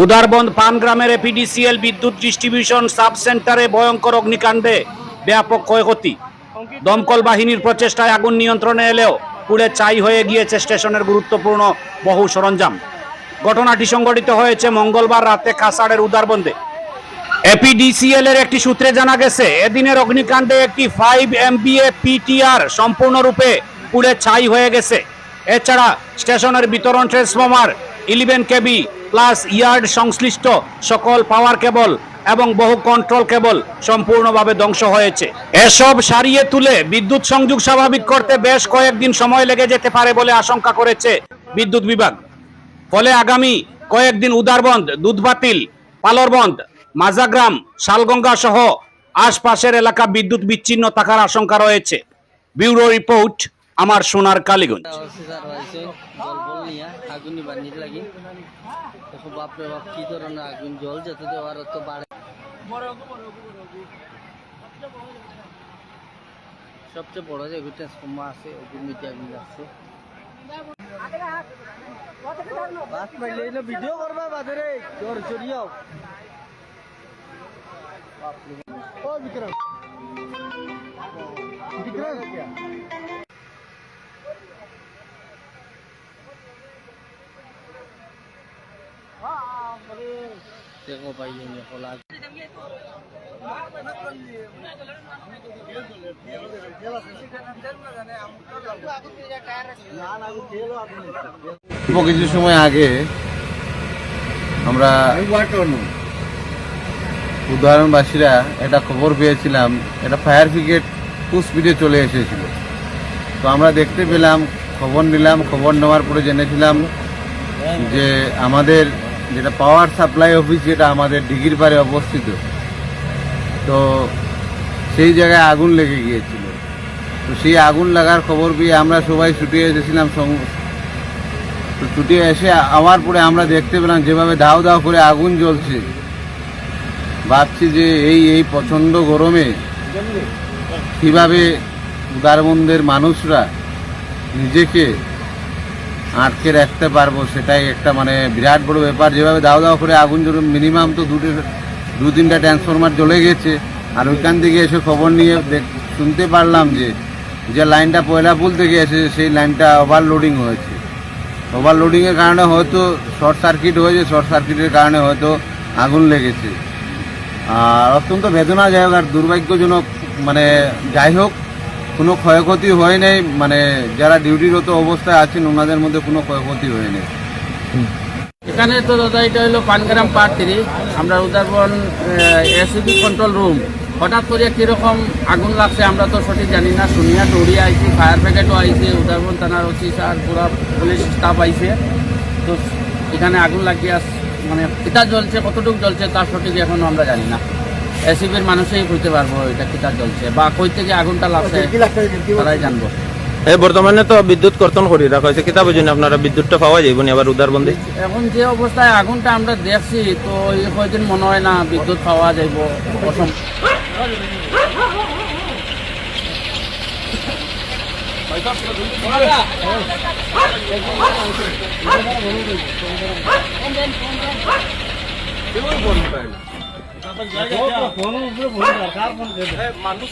Udarbond পানগ্রামের APDCL বিদ্যুৎ distribution sub সেন্টারে ভয়ঙ্কর অগ্নিকাণ্ডে ব্যাপক ক্ষয়ক্ষতি। দমকল বাহিনীর প্রচেষ্টায় আগুন নিয়ন্ত্রণে এলেও পুড়ে ছাই হয়ে গিয়েছে স্টেশনের গুরুত্বপূর্ণ বহু সরঞ্জাম। ঘটনাটি সংঘটিত হয়েছে মঙ্গলবার রাতে কাছাড়ের উদারবন্দে। এপিডিসিএল এর একটি সূত্রে জানা গেছে, এদিনের অগ্নিকাণ্ডে একটি 5 MVA পিটিআর সম্পূর্ণরূপে পুড়ে ছাই হয়ে গেছে। এছাড়া স্টেশনের বিতরণ ট্রান্সফরমার, 11 kV প্লাস ইয়ার্ড সংশ্লিষ্ট সকল পাওয়ার কেবল এবং বহু কন্ট্রোল কেবল সম্পূর্ণভাবে ধ্বংস হয়েছে। এসব সারিয়ে তুলে বিদ্যুৎ সংযোগ স্বাভাবিক করতে বেশ কয়েকদিন সময় লেগে যেতে পারে বলে আশঙ্কা করেছে বিদ্যুৎ বিভাগ। ফলে আগামী কয়েকদিন উদারবন্দ, দুধবাতিল, পালরবন্দ, মাজাগ্রাম, শালগঙ্গা সহ আশপাশের এলাকা বিদ্যুৎ বিচ্ছিন্ন থাকার আশঙ্কা রয়েছে। ব্যুরো রিপোর্ট, আমার সোনার কালীগঞ্জ। সবচেয়ে বড় যে ট্রান্সফর্মার আছে ওগুলো নিচে আগুন লাগছে। ভিডিও করবা বাজারে জোর জড়িয়ে বিক্রম দেখো পাইলে খোলা কিছু সময় আগে আমরা উদাহরণবাসীরা একটা খবর পেয়েছিলাম, একটা ফায়ার ব্রিগেড খুব স্পিডে চলে এসেছিল। তো আমরা দেখতে পেলাম, খবর নিলাম, খবর নেওয়ার পরে জেনেছিলাম যে আমাদের যেটা পাওয়ার সাপ্লাই অফিস, যেটা আমাদের দিঘির পাড়ে অবস্থিত, তো সেই জায়গায় আগুন লেগে গিয়েছিল। তো সেই আগুন লাগার খবর পেয়ে আমরা সবাই ছুটে এসেছিলাম। তো ছুটে এসে আমার পরে আমরা দেখতে পেলাম যেভাবে দাও দাও করে আগুন জ্বলছে। ভাবছি যে এই প্রচণ্ড গরমে কীভাবে উদারবন্দের মানুষরা নিজেকে আটকে রাখতে পারবো, সেটাই একটা বিরাট বড় ব্যাপার। যেভাবে দাও দাও করে আগুন জ্বলে, মিনিমাম তো 2-3টা ট্রান্সফরমার জ্বলে গেছে। আর ওইখান থেকে এসে খবর নিয়ে শুনতে পারলাম যে লাইনটা পয়লাপুল থেকে এসে সেই লাইনটা ওভারলোডিং হয়েছে। ওভারলোডিংয়ের কারণে হয়তো শর্ট সার্কিট হয়েছে, শর্ট সার্কিটের কারণে হয়তো আগুন লেগেছে। আর অত্যন্ত বেদনাদায়ক আর দুর্ভাগ্যজনক। যাই হোক, কোনো ক্ষয়ক্ষতি হয় নাই। যারা ডিউটিরত অবস্থায় আছেন ওনাদের মধ্যে কোনো ক্ষয়ক্ষতি হয় নাই। এখানে তো দাদা এটা হলো পানগ্রাম পার্ট 3, আমরা উদারবন এসিবি কন্ট্রোল রুম। হঠাৎ করে কীরকম আগুন লাগছে আমরা তো সঠিক জানি না। শুনিয়া দৌড়িয়ে আইছি, ফায়ার ব্রিগেডও আইছে, উদারবন থানার ওসি স্যার, পুরা পুলিশ স্টাফ আইছে। তো এখানে আগুন লাগিয়ে কিতা জ্বলছে, কতটুকু জ্বলছে তার সঠিক এখনও আমরা জানি না। এসিবির মানুষই বুঝতে পারবো এটা কিতা জ্বলছে বা কই থেকে আগুনটা লাগছে তারাই জানবো। বর্তমানে তো বিদ্যুৎ কর্তন করি রাখা হয়েছে, কিতা বুঝুন আপনারা বিদ্যুৎটা পাওয়া যাইব না আবার উদারবন্দে? এখন যে অবস্থায় আগুনটা আমরা দেখছি, তো এই কয়দিন মনে হয় না বিদ্যুৎ পাওয়া যাইব। মানুষ